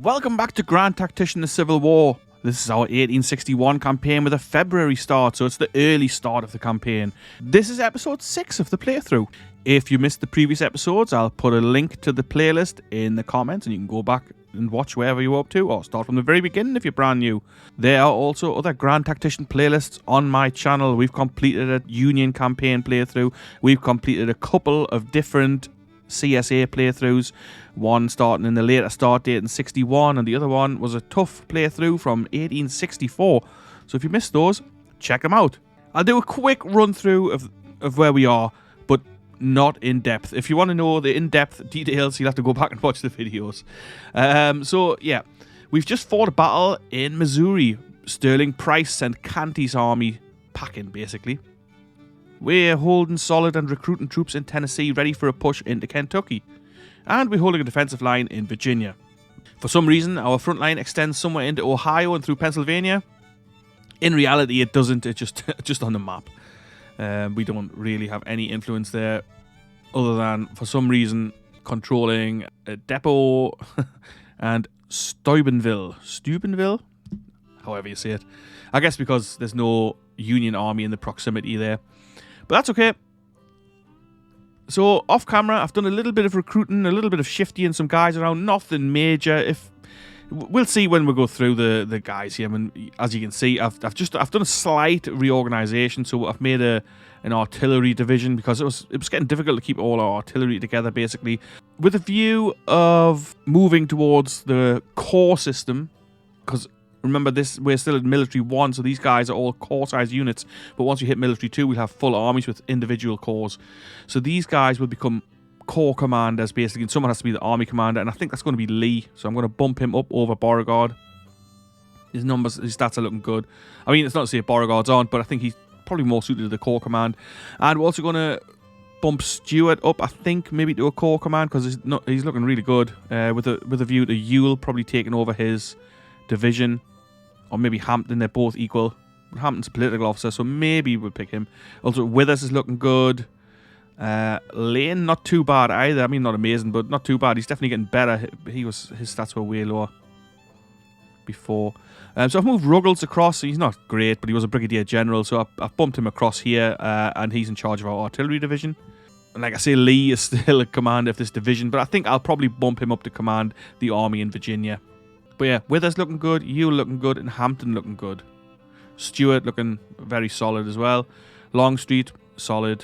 Welcome back to Grand Tactician the Civil War. This is our 1861 campaign with a February start, so it's the early start of the campaign. This is episode 6 of the playthrough. If you missed the previous episodes, I'll put a link to the playlist in the comments and you can go back and watch wherever you're up to, or start from the very beginning if you're brand new. There are also other Grand Tactician playlists on my channel. We've completed a Union campaign playthrough. We've completed a couple of different CSA playthroughs, one starting in the later start date in 61 and the other one was a tough playthrough from 1864. So if you missed those, check them out. I'll do a quick run through of where we are, but not in depth. If you want to know the in-depth details, you'll have to go back and watch the videos. So yeah, we've just fought a battle in Missouri. Sterling Price sent Canty's army packing, basically. We're holding solid and recruiting troops in Tennessee ready for a push into Kentucky. And we're holding a defensive line in Virginia. For some reason, our front line extends somewhere into Ohio and through Pennsylvania. In reality, it doesn't. It's just on the map. We don't really have any influence there other than, for some reason, controlling a depot and Steubenville? However you say it. I guess because there's no Union army in the proximity there. But that's okay. So, off camera, I've done a little bit of recruiting, a little bit of shiftying some guys around. Nothing major. We'll see when we go through the guys here. I mean, as you can see, I've done a slight reorganization. So I've made an artillery division because it was getting difficult to keep all our artillery together, basically, with a view of moving towards the corps system. Because remember, we're still in military 1, so these guys are all corps-sized units. But once we hit military 2, we'll have full armies with individual corps. So these guys will become corps commanders, basically, and someone has to be the army commander, and I think that's going to be Lee. So I'm going to bump him up over Beauregard. His stats are looking good. I mean, it's not to say Beauregard's on, but I think he's probably more suited to the corps command. And we're also going to bump Stewart up, I think, maybe to a corps command, because he's looking really good, with a view to Ewell probably taking over his division, or maybe Hampton. They're both equal. Hampton's a political officer, so maybe we'll pick him. Also, Withers is looking good. Lane, not too bad either. I mean, not amazing, but not too bad. He's definitely getting better. His stats were way lower before. So I've moved Ruggles across. He's not great, but he was a brigadier general, so I've bumped him across here, and he's in charge of our artillery division. And like I say, Lee is still a commander of this division, but I think I'll probably bump him up to command the army in Virginia. But yeah, Withers looking good, Ewell looking good, and Hampton looking good. Stewart looking very solid as well. Longstreet, solid.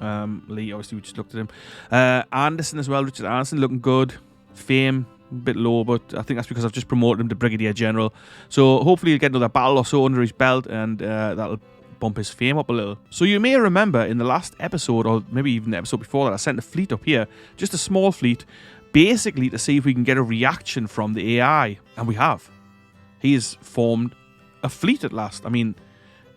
Lee, obviously, we just looked at him. Anderson as well, Richard Anderson looking good. Fame, a bit low, but I think that's because I've just promoted him to Brigadier General. So hopefully he'll get another battle or so under his belt, and that'll bump his fame up a little. So you may remember in the last episode, or maybe even the episode before that, I sent a fleet up here, just a small fleet, basically to see if we can get a reaction from the AI. And we have. He has formed a fleet at last. I mean,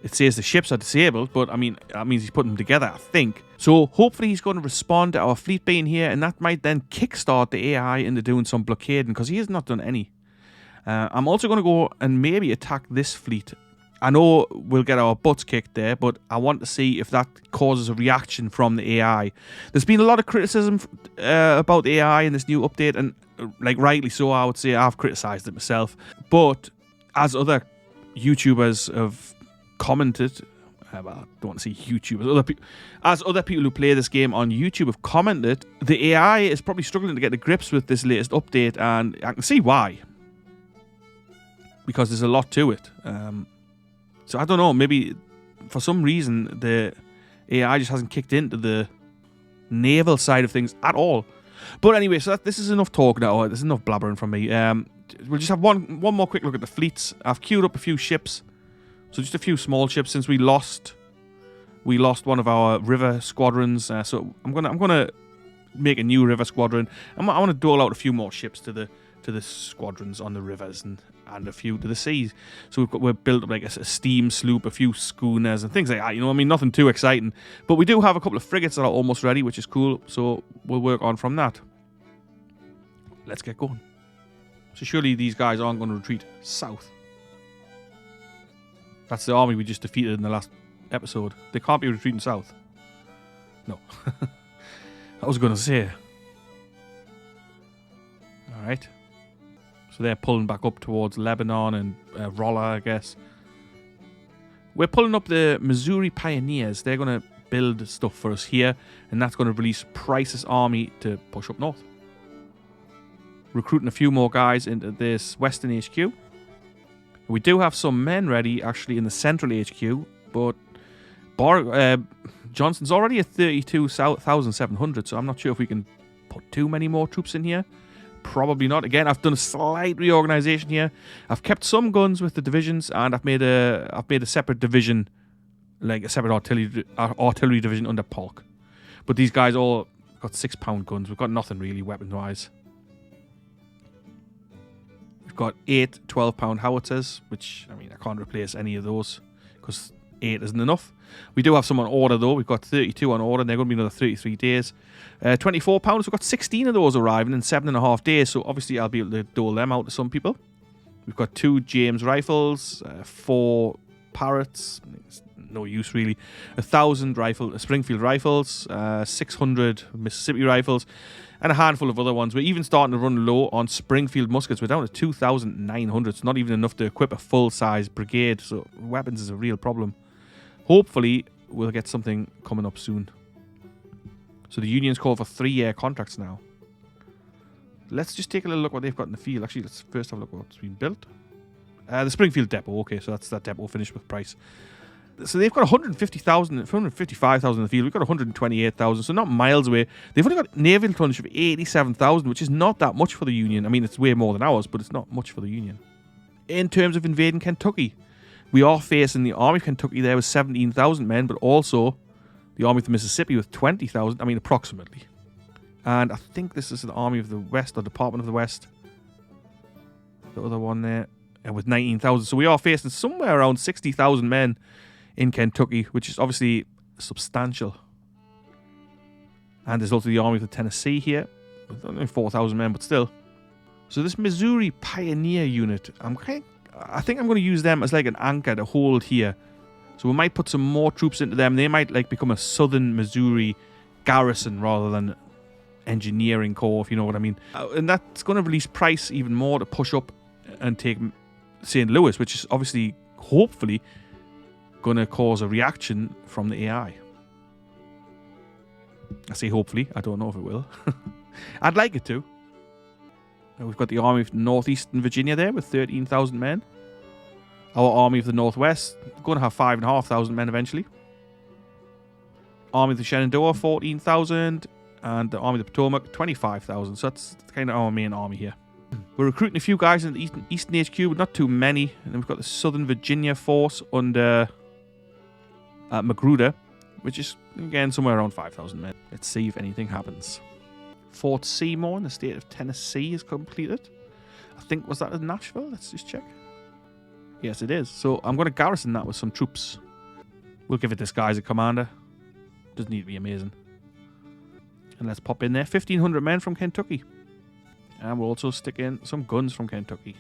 it says the ships are disabled, but I mean, that means he's putting them together, I think. So hopefully he's going to respond to our fleet being here, and that might then kickstart the AI into doing some blockading, because he has not done any. I'm also going to go and maybe attack this fleet. I know we'll get our butts kicked there, but I want to see if that causes a reaction from the AI. There's been a lot of criticism about the AI in this new update, and like rightly so, I would say. I've criticised it myself. But as other YouTubers have commented, well, I don't want to say YouTubers, as other people who play this game on YouTube have commented, the AI is probably struggling to get to grips with this latest update, and I can see why. Because there's a lot to it. So I don't know, maybe for some reason the AI just hasn't kicked into the naval side of things at all. But anyway, so this is enough talk now. There's enough blabbering from me. We'll just have one more quick look at the fleets. I've queued up a few ships. So just a few small ships since we lost one of our river squadrons. So I'm gonna make a new river squadron. I want to dole out a few more ships to the squadrons on the rivers and a few to the seas. So we're built up like a steam sloop, a few schooners and things like that. You know, I mean, nothing too exciting. But we do have a couple of frigates that are almost ready, which is cool. So we'll work on from that. Let's get going. So surely these guys aren't going to retreat south. That's the army we just defeated in the last episode. They can't be retreating south. No. I was going to say. Alright. So they're pulling back up towards Lebanon and Rolla, I guess. We're pulling up the Missouri Pioneers. They're going to build stuff for us here, and that's going to release Price's army to push up north. Recruiting a few more guys into this Western HQ. We do have some men ready, actually, in the Central HQ, but Johnston's already at 32,700, so I'm not sure if we can put too many more troops in here. Probably not. Again, I've done a slight reorganization here. I've kept some guns with the divisions, and I've made a separate division, like a separate artillery division under Polk. But these guys all got 6-pound guns. We've got nothing really weapon-wise. We've got 8 12-pound howitzers, which, I mean, I can't replace any of those because 8 isn't enough. We do have some on order, though. We've got 32 on order, and they're going to be another 33 days. 24 pounds, we've got 16 of those arriving in 7.5 days, so obviously I'll be able to dole them out to some people. We've got 2 James rifles, 4 Parrots, no use really, 1,000 Springfield rifles, 600 Mississippi rifles, and a handful of other ones. We're even starting to run low on Springfield muskets. We're down to 2,900. It's not even enough to equip a full-size brigade, so weapons is a real problem. Hopefully, we'll get something coming up soon. So the Union's called for 3-year contracts now. Let's just take a little look what they've got in the field. Actually, let's first have a look at what's been built. The Springfield depot. Okay, so that's that depot finished with Price. So they've got 150,000, 155,000 in the field. We've got 128,000, so not miles away. They've only got naval tonnage of 87,000, which is not that much for the Union. I mean, it's way more than ours, but it's not much for the Union. In terms of invading Kentucky, we are facing the Army of Kentucky there with 17,000 men, but also the Army of the Mississippi with 20,000, I mean, approximately. And I think this is the Army of the West, or Department of the West. The other one there, with 19,000. So we are facing somewhere around 60,000 men in Kentucky, which is obviously substantial. And there's also the Army of the Tennessee here, with only 4,000 men, but still. So this Missouri Pioneer unit, I think I'm going to use them as like an anchor to hold here. So we might put some more troops into them. They might like become a southern Missouri garrison rather than engineering corps, if you know what I mean. And that's going to release Price even more to push up and take St. Louis, which is obviously, hopefully, going to cause a reaction from the AI. I say hopefully. I don't know if it will. I'd like it to. And we've got the Army of Northeastern Virginia there with 13,000 men. Our Army of the Northwest, going to have 5,500 men eventually. Army of the Shenandoah, 14,000. And the Army of the Potomac, 25,000. So that's kind of our main army here. We're recruiting a few guys in the Eastern HQ, but not too many. And then we've got the Southern Virginia force under Magruder, which is, again, somewhere around 5,000 men. Let's see if anything happens. Fort Seymour in the state of Tennessee is completed. I think, was that in Nashville? Let's just check. Yes, it is. So I'm going to garrison that with some troops. We'll give it this guy as a commander. Doesn't need to be amazing. And let's pop in there 1,500 men from Kentucky. And we'll also stick in some guns from Kentucky.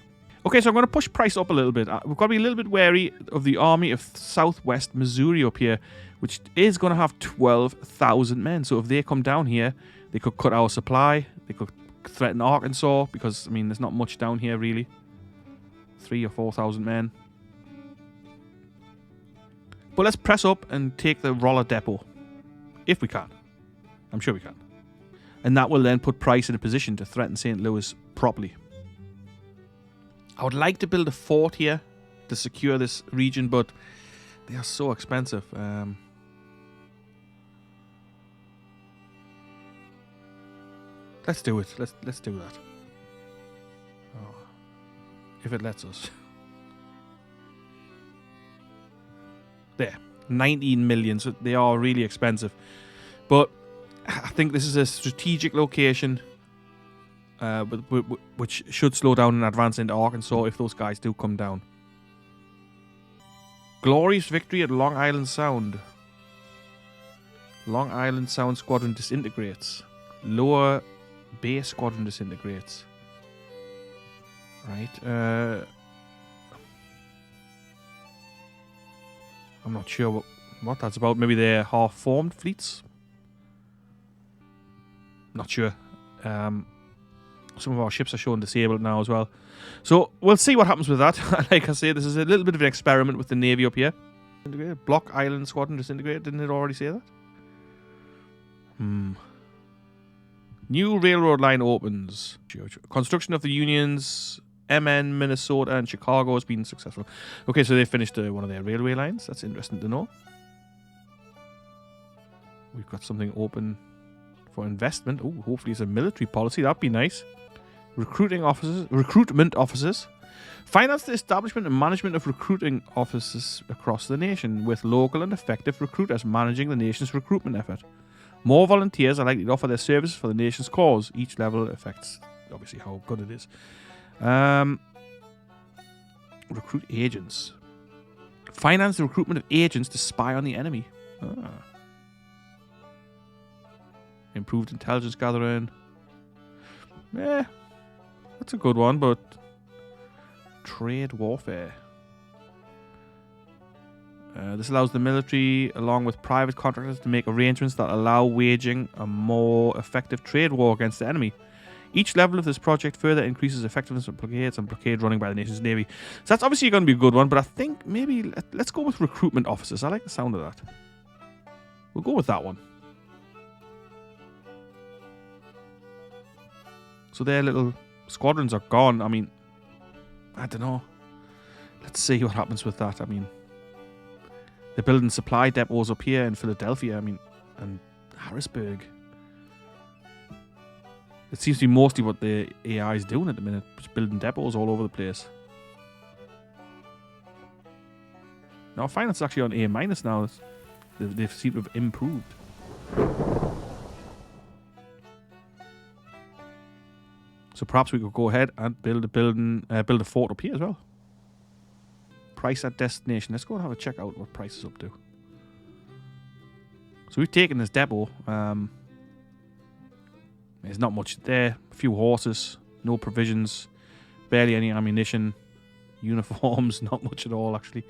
Okay, so I'm going to push Price up a little bit. We've got to be a little bit wary of the Army of Southwest Missouri up here, which is going to have 12,000 men. So if they come down here, they could cut our supply. They could threaten Arkansas because, I mean, there's not much down here really. 3,000 or 4,000 men. But let's press up and take the Rolla Depot. If we can. I'm sure we can. And that will then put Price in a position to threaten St. Louis properly. I would like to build a fort here to secure this region, but they are so expensive. Let's do it. Let's do that. Oh, if it lets us. There, 19 million. So they are really expensive, but I think this is a strategic location, which should slow down and advance into Arkansas if those guys do come down. Glorious victory at Long Island Sound. Long Island Sound Squadron disintegrates. Lower Base Squadron disintegrates. Right. I'm not sure what that's about. Maybe they're half-formed fleets. Not sure. Some of our ships are showing disabled now as well. So we'll see what happens with that. Like I say, this is a little bit of an experiment with the Navy up here. Block Island Squadron disintegrated. Didn't it already say that? New railroad line opens. Construction of the Union's MN, Minnesota, and Chicago has been successful. Okay, so they finished one of their railway lines. That's interesting to know. We've got something open for investment. Oh, hopefully it's a military policy. That'd be nice. Recruitment officers. Finance the establishment and management of recruiting offices across the nation, with local and effective recruiters managing the nation's recruitment effort. More volunteers are likely to offer their services for the nation's cause. Each level affects, obviously, how good it is. Recruit agents. Finance the recruitment of agents to spy on the enemy. Improved intelligence gathering. That's a good one, but trade warfare. This allows the military, along with private contractors, to make arrangements that allow waging a more effective trade war against the enemy. Each level of this project further increases effectiveness of blockades and blockade running by the nation's navy. So that's obviously going to be a good one, but I think maybe let's go with recruitment officers. I like the sound of that. We'll go with that one. So their little squadrons are gone. I mean, I don't know. Let's see what happens with that. I mean, they're building supply depots up here in Philadelphia. I mean, and Harrisburg. It seems to be mostly what the AI is doing at the minute. Just building depots all over the place. Now, finance is actually on A- now. They seem to have improved. So perhaps we could go ahead and build a fort up here as well. Price at destination. Let's go and have a check out what price is up to. So we've taken this depot. There's not much there. A few horses, no provisions, barely any ammunition, uniforms, not much at all actually.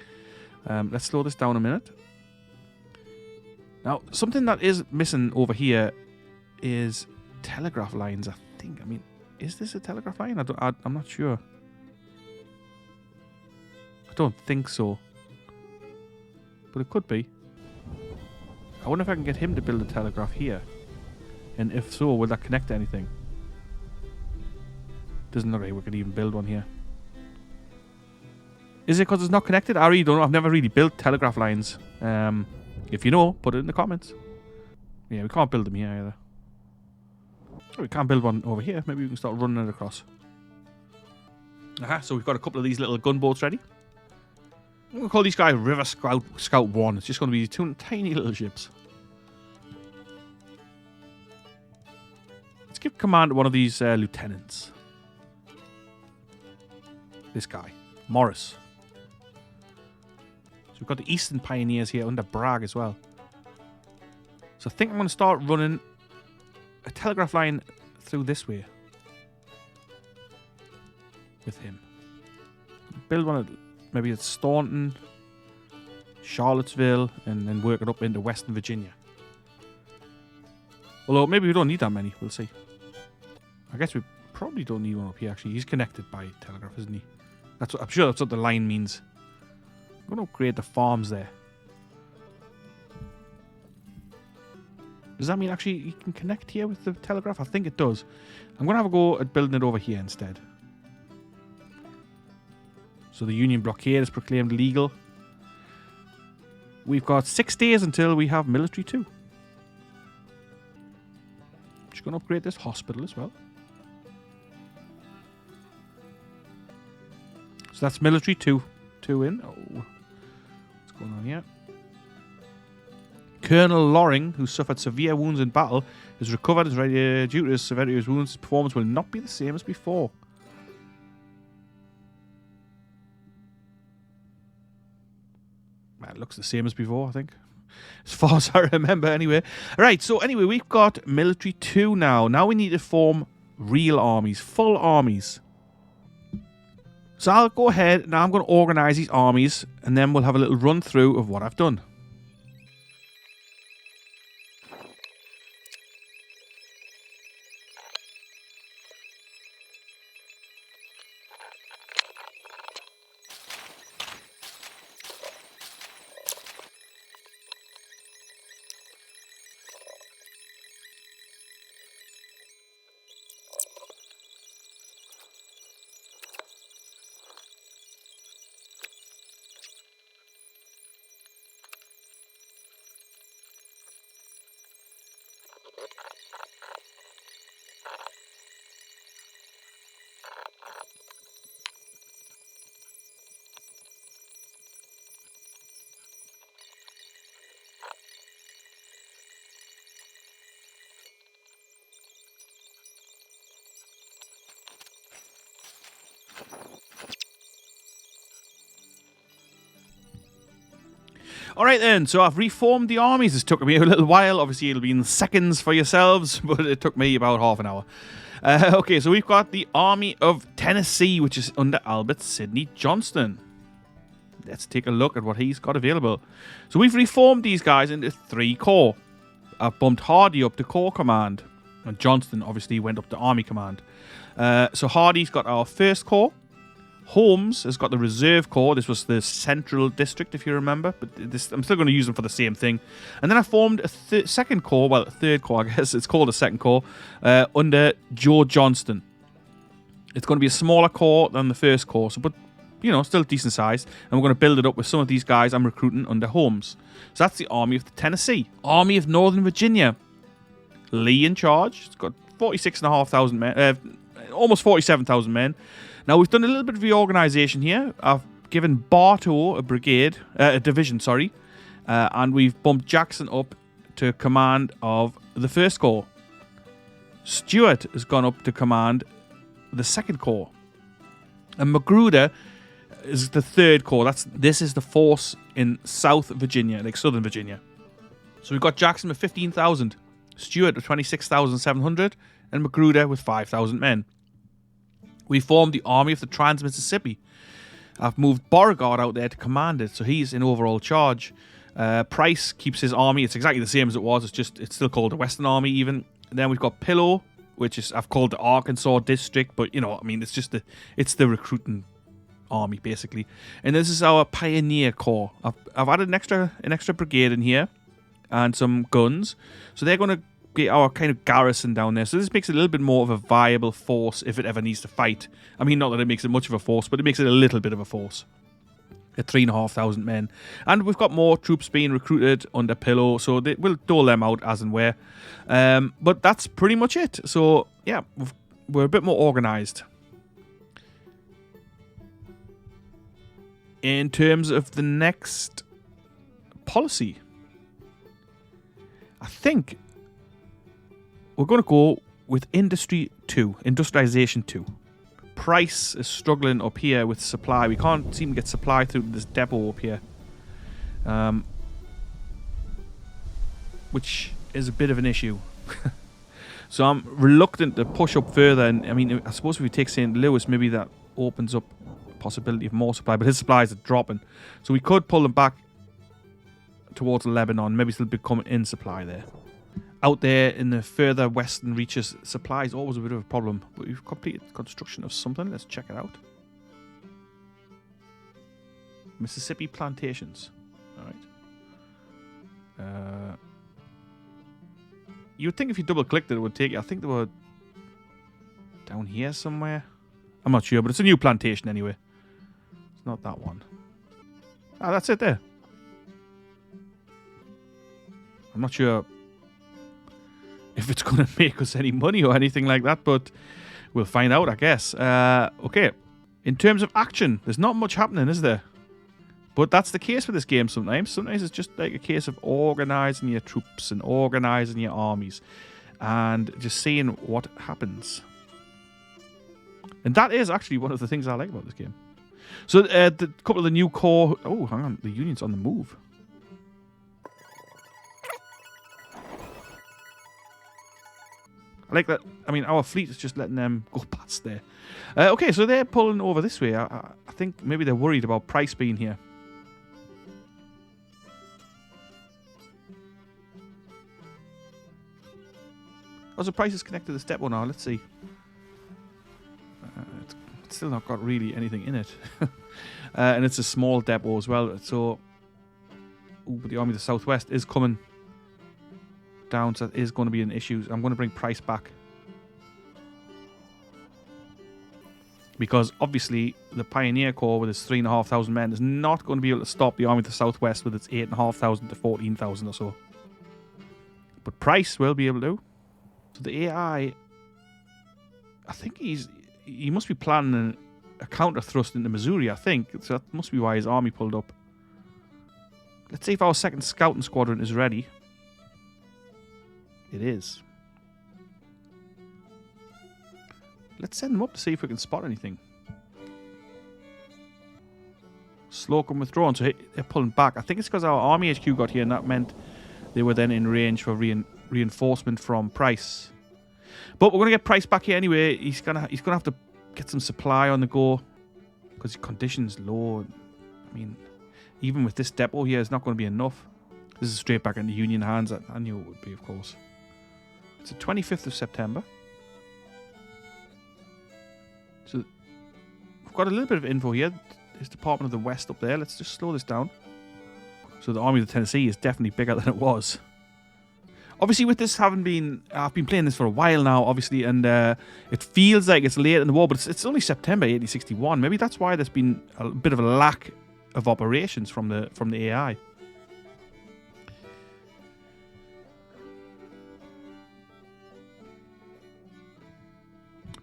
Let's slow this down a minute. Now, something that is missing over here is telegraph lines, I think. I mean, is this a telegraph line? I'm not sure. I don't think so. But it could be. I wonder if I can get him to build a telegraph here. And if so, will that connect to anything? Doesn't look like we could even build one here. Is it because it's not connected? I really don't know. I've never really built telegraph lines. If you know, put it in the comments. Yeah, we can't build them here either. We can't build one over here. Maybe we can start running it across. So we've got a couple of these little gunboats ready. I'm going to call these guys River Scout 1. It's just going to be two tiny little ships. Let's give command to one of these lieutenants. This guy, Morris. So we've got the Eastern Pioneers here under Bragg as well. So I think I'm going to start running a telegraph line through this way with him. Build one at maybe at Staunton, Charlottesville, and then work it up into Western Virginia. Although maybe we don't need that many. We'll see. I guess we probably don't need one up here. Actually, he's connected by telegraph, isn't he? I'm sure that's what the line means. I'm going to upgrade the farms there. Does that mean actually you can connect here with the telegraph? I think it does. I'm going to have a go at building it over here instead. So the Union blockade is proclaimed legal. We've got 6 days until we have military 2. Just going to upgrade this hospital as well. So that's military 2 in. Oh, what's going on here? Colonel Loring, who suffered severe wounds in battle, is recovered as ready due to his severity of his wounds. His performance will not be the same as before. It looks the same as before, I think. As far as I remember, anyway. Right, so anyway, we've got military 2 now. Now we need to form real armies, full armies. So I'll go ahead, now I'm going to organise these armies, and then we'll have a little run through of what I've done. Alright then, so I've reformed the armies. This took me a little while. Obviously, it'll be in seconds for yourselves, but it took me about half an hour. Okay, so we've got the Army of Tennessee, which is under Albert Sidney Johnston. Let's take a look at what he's got available. So we've reformed these guys into 3 corps. I've bumped Hardy up to Corps Command. And Johnston obviously went up to Army Command. So Hardy's got our 1st Corps. Holmes has got the Reserve Corps. This was the Central District, if you remember. But I'm still going to use them for the same thing. And then I formed a 2nd Corps. Well, a 3rd Corps, I guess. It's called a 2nd Corps. Under Joe Johnston. It's going to be a smaller corps than the 1st Corps. But, you know, still decent size. And we're going to build it up with some of these guys I'm recruiting under Holmes. So that's the Army of the Tennessee. Army of Northern Virginia. Lee in charge. It's got 46,500 men. Almost 47,000 men. Now, we've done a little bit of reorganisation here. I've given Bartow a division, sorry. And we've bumped Jackson up to command of the 1st Corps. Stewart has gone up to command the 2nd Corps. And Magruder is the 3rd Corps. This is the force in South Virginia, like Southern Virginia. So we've got Jackson with 15,000. Stewart with 26,700. And Magruder with 5,000 men. We formed the Army of the Trans-Mississippi. I've moved Beauregard out there to command it, so he's in overall charge. Price keeps his army. It's exactly the same as it was. It's still called the Western Army even. And then we've got Pillow, which is I've called the Arkansas District, but you know, I mean, it's the recruiting army basically. And this is our Pioneer Corps. I've added an extra brigade in here and some guns, so they're going to get our kind of garrison down there. So this makes it a little bit more of a viable force if it ever needs to fight. I mean, not that it makes it much of a force, but it makes it a little bit of a force. At 3,500 men. And we've got more troops being recruited under Pillow, so we'll dole them out as and where. But that's pretty much it. So, yeah, we're a bit more organised. In terms of the next policy, I think we're going to go with Industrialization 2. Price is struggling up here with supply. We can't seem to get supply through this depot up here. Which is a bit of an issue. So I'm reluctant to push up further. And I mean, I suppose if we take St. Louis, maybe that opens up a possibility of more supply. But his supplies are dropping. So we could pull them back towards Lebanon. Maybe still become in supply there. Out there in the further western reaches, supply is always a bit of a problem. But we've completed construction of something. Let's check it out. Mississippi plantations. All right. You would think if you double-clicked it would take you. I think they were down here somewhere. I'm not sure, but it's a new plantation anyway. It's not that one. Ah, that's it there. I'm not sure if it's going to make us any money or anything like that, but we'll find out, I guess. Okay. In terms of action, there's not much happening, is there? But that's the case with this game sometimes. Sometimes it's just like a case of organising your troops and organising your armies and just seeing what happens. And that is actually one of the things I like about this game. So the couple of the new corps... Oh, hang on. The Union's on the move. I like that. I mean, our fleet is just letting them go past there. Okay, so they're pulling over this way. I think maybe they're worried about Price being here. Oh, so Price is connected to this depot now. Let's see. It's still not got really anything in it. And it's a small depot as well. So, but the Army of the Southwest is coming down, so that is going to be an issue. I'm going to bring Price back. Because obviously the Pioneer Corps with its 3,500 men is not going to be able to stop the Army of the Southwest with its 8,500 to 14,000 or so. But Price will be able to. So the AI, I think he must be planning a counter thrust into Missouri, I think. So that must be why his army pulled up. Let's see if our second scouting squadron is ready. It is. Let's send them up to see if we can spot anything. Slocum withdrawn, so they're pulling back. I think it's because our army HQ got here, and that meant they were then in range for reinforcement from Price. But we're going to get Price back here anyway. He's gonna have to get some supply on the go because his condition's low. I mean, even with this depot here, it's not going to be enough. This is straight back into Union hands. I knew it would be, of course. It's the 25th of September. So we've got a little bit of info here. There's Department of the West up there. Let's just slow this down. So the Army of the Tennessee is definitely bigger than it was. Obviously, with this having been... I've been playing this for a while now, obviously, and it feels like it's late in the war, but it's only September 1861. Maybe that's why there's been a bit of a lack of operations from the AI.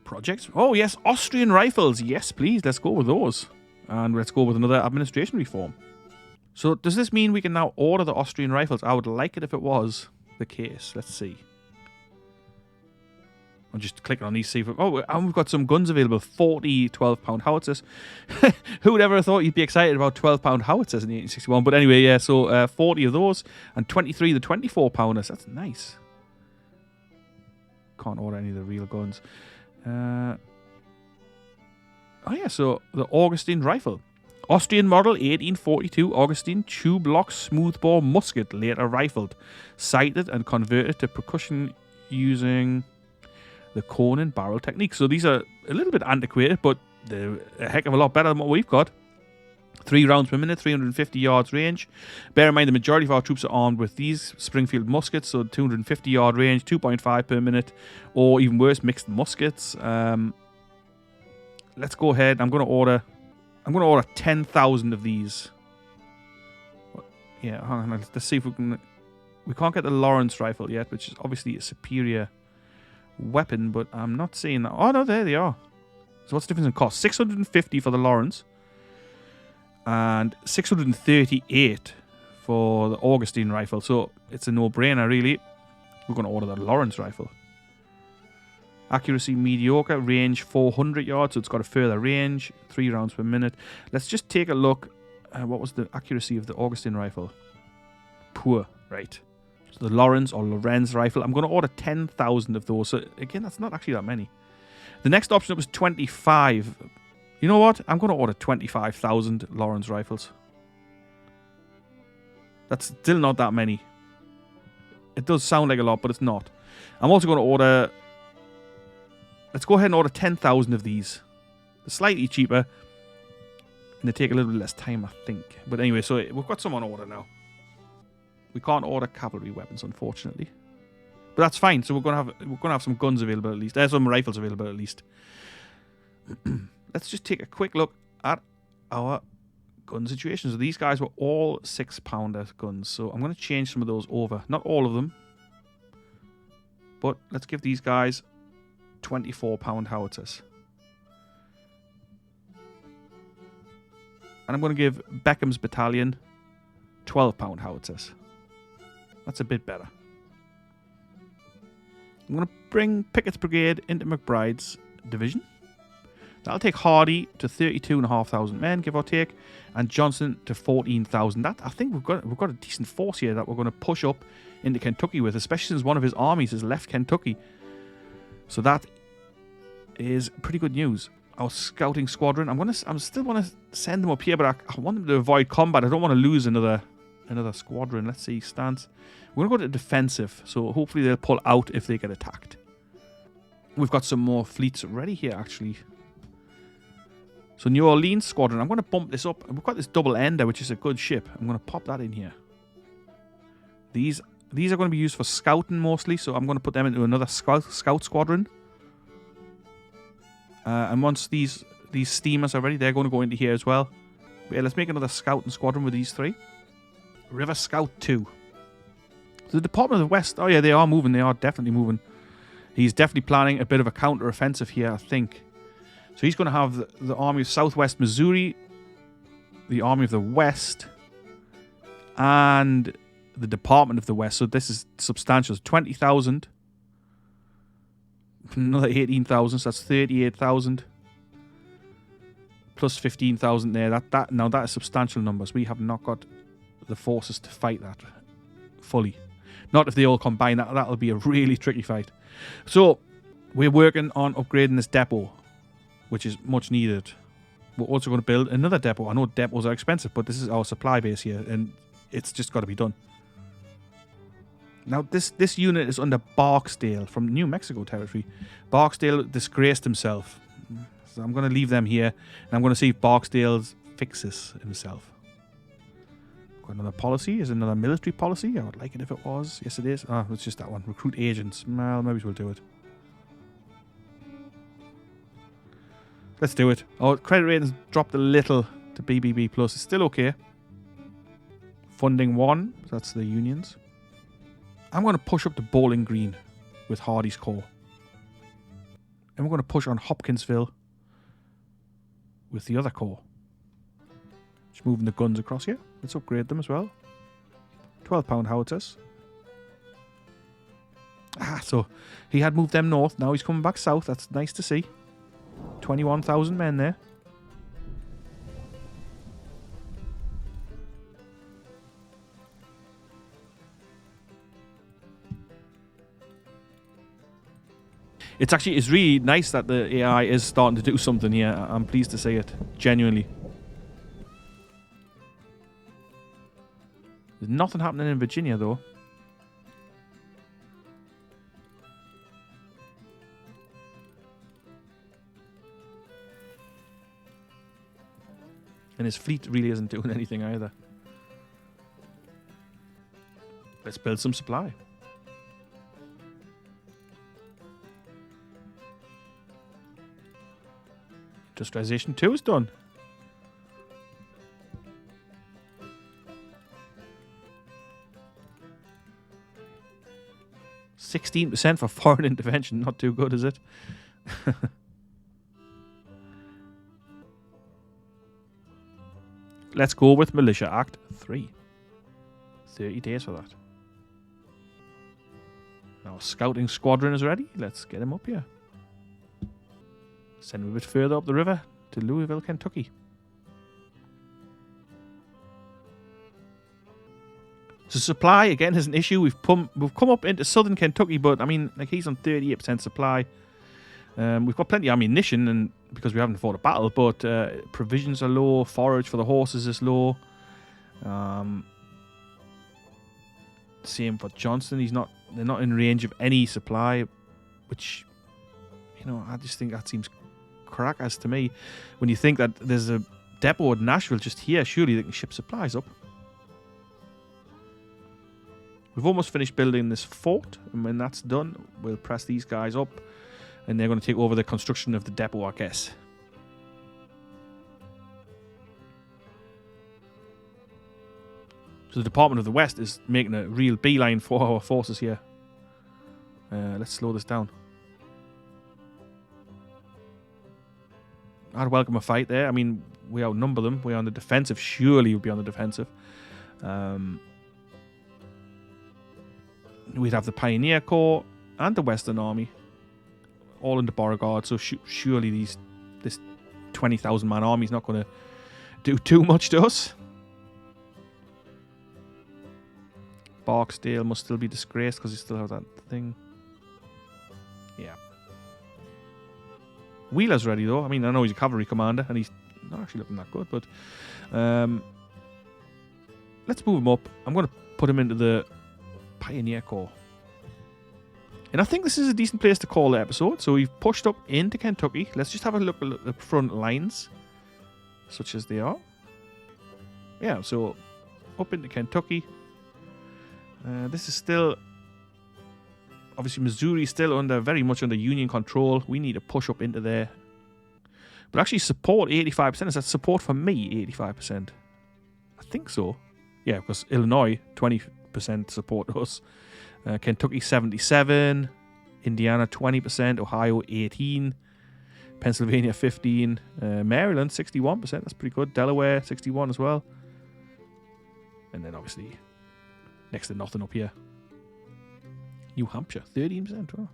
Projects? Oh, yes, Austrian rifles. Yes, please, let's go with those. And let's go with another administration reform. So, does this mean we can now order the Austrian rifles? I would like it if it was the case. Let's see. I'm just clicking on these, see if... Oh, and we've got some guns available. 40 12-pound howitzers. Who would ever have thought you'd be excited about 12-pound howitzers in 1861? But anyway, yeah, so 40 of those. And 23 the 24-pounders. That's nice. Can't order any of the real guns. Oh yeah, so the Augustine rifle. Austrian model 1842 Augustine tube lock smoothbore musket, later rifled, sighted and converted to percussion using the cone and barrel technique. So these are a little bit antiquated, but they're a heck of a lot better than what we've got. 3 rounds per minute, 350 yards range. Bear in mind the majority of our troops are armed with these Springfield muskets, so 250 yard range, 2.5 per minute, or even worse, mixed muskets. Let's go ahead. I'm going to order 10,000 of these. Yeah, hang on. Let's see if we can... We can't get the Lawrence rifle yet, which is obviously a superior weapon, but I'm not seeing that. Oh, no, there they are. So what's the difference in cost? 650 for the Lawrence and 638 for the Augustine rifle. So it's a no-brainer, really. We're going to order the Lawrence rifle. Accuracy mediocre, range 400 yards, so it's got a further range, 3 rounds per minute. Let's just take a look. What was the accuracy of the Augustine rifle? Poor, right. So the Lawrence or Lorenz rifle, I'm going to order 10,000 of those. So again, that's not actually that many. The next option was 25. You know what? I'm going to order 25,000 Lawrence rifles. That's still not that many. It does sound like a lot, but it's not. I'm also going to order... Let's go ahead and order 10,000 of these. They're slightly cheaper. And they take a little bit less time, I think. But anyway, so we've got some on order now. We can't order cavalry weapons, unfortunately. But that's fine. So we're gonna have some guns available at least. There's some rifles available at least. Let's just take a quick look at our gun situation. So these guys were all 6-pounder guns. So I'm going to change some of those over. Not all of them. But let's give these guys 24-pound howitzers. And I'm going to give Beckham's battalion 12-pound howitzers. That's a bit better. I'm going to bring Pickett's brigade into McBride's division. That'll take Hardy to 32,500 men, give or take, and Johnson to 14,000. That I think we've got a decent force here that we're going to push up into Kentucky with, especially since one of his armies has left Kentucky. So that is pretty good news. Our scouting squadron, I still want to send them up here, but I want them to avoid combat. I don't want to lose another squadron. Let's see, stance. We're going to go to defensive, so hopefully they'll pull out if they get attacked. We've got some more fleets ready here, actually. So New Orleans squadron, I'm going to bump this up. We've got this double ender, which is a good ship. I'm going to pop that in here. These are going to be used for scouting mostly, so I'm going to put them into another scout squadron. And once these steamers are ready, they're going to go into here as well. But yeah, let's make another scouting squadron with these 3. River Scout 2. So the Department of the West, oh yeah, they are moving. They are definitely moving. He's definitely planning a bit of a counter-offensive here, I think. So he's going to have the Army of Southwest Missouri, the Army of the West, and the Department of the West. So this is substantial. 20,000. Another 18,000, so that's 38,000. plus 15,000 there. Now that is substantial numbers. We have not got the forces to fight that fully. Not if they all combine. That'll be a really tricky fight. So we're working on upgrading this depot, which is much needed. We're also going to build another depot. I know depots are expensive, but this is our supply base here, and it's just got to be done. Now, this unit is under Barksdale from New Mexico territory. Barksdale disgraced himself. So I'm going to leave them here, and I'm going to see if Barksdale fixes himself. Got another policy. Is another military policy? I would like it if it was. Yes, it is. Ah, it's just that one. Recruit agents. Well, maybe we'll do it. Let's do it. Oh, credit ratings dropped a little to BBB+. It's still okay. Funding 1. That's the unions. I'm going to push up to Bowling Green with Hardy's Corps. And we're going to push on Hopkinsville with the other corps. Just moving the guns across here. Let's upgrade them as well. 12-pound howitzers. So he had moved them north. Now he's coming back south. That's nice to see. 21,000 men there. It's really nice that the AI is starting to do something here. I'm pleased to say it. Genuinely. There's nothing happening in Virginia, though. And his fleet really isn't doing anything either. Let's build some supply. Industrialization 2 is done. %16 for foreign intervention. Not too good, is it? Let's go with Militia Act 3. 30 days for that. Now, scouting squadron is ready. Let's get him up here. Send him a bit further up the river to Louisville, Kentucky. So supply, again, is an issue. We've come up into southern Kentucky, but, I mean, like, he's on 38% supply. We've got plenty of ammunition, and because we haven't fought a battle, but provisions are low, forage for the horses is low. Same for Johnston. They're not in range of any supply, which, you know, I just think that seems crackers to me. When you think that there's a depot at Nashville just here, surely they can ship supplies up. We've almost finished building this fort, and when that's done, we'll press these guys up, and they're going to take over the construction of the depot, I guess. So the Department of the West is making a real beeline for our forces here. Let's slow this down. I'd welcome a fight there. I mean, we outnumber them. We're on the defensive. Surely we'll be on the defensive. We'd have the Pioneer Corps and the Western Army all under Beauregard. So surely this 20,000 man army is not going to do too much to us. Barksdale must still be disgraced because he still has that thing. Yeah. Wheeler's ready though. I mean, I know he's a cavalry commander and he's not actually looking that good, but let's move him up. I'm going to put him into the Pioneer Corps. And I think this is a decent place to call the episode. So we've pushed up into Kentucky. Let's just have a look at the front lines, such as they are. Yeah, so up into Kentucky. This is still, obviously Missouri is still very much under Union control. We need to push up into there. But actually support 85%. Is that support for me 85%? I think so. Yeah, because Illinois 20% support us. Kentucky 77%. Indiana 20%. Ohio 18%. Pennsylvania 15%. Maryland 61%. That's pretty good. Delaware 61% as well. And then obviously next to nothing up here. New Hampshire, 13%. Oh.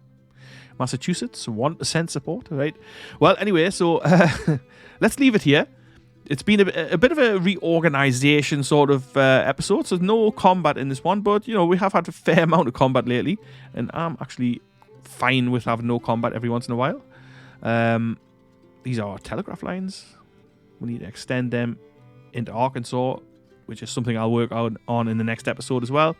Massachusetts, 1% support. Right. Well, anyway, so let's leave it here. it's been a bit of a reorganization sort of episode. So no combat in this one, but we have had a fair amount of combat lately, and I'm actually fine with having no combat every once in a while. These are our telegraph lines. We need to extend them into Arkansas, which is something I'll work on in the next episode as well.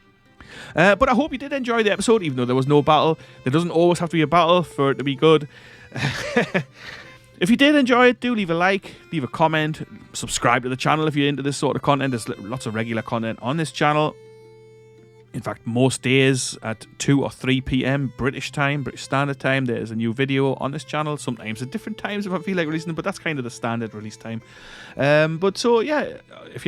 But I hope you did enjoy the episode, even though there was no battle. There doesn't always have to be a battle for it to be good. If you did enjoy it, do leave a like, leave a comment, subscribe to the channel if you're into this sort of content. There's lots of regular content on this channel. In fact, most days at 2 or 3 p.m. British time, British Standard Time, there's a new video on this channel. Sometimes at different times if I feel like releasing them, but that's kind of the standard release time. But so, yeah,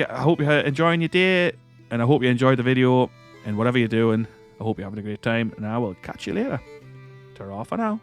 I hope you're enjoying your day, and I hope you enjoyed the video, and whatever you're doing, I hope you're having a great time, and I will catch you later. Ta-ra for now.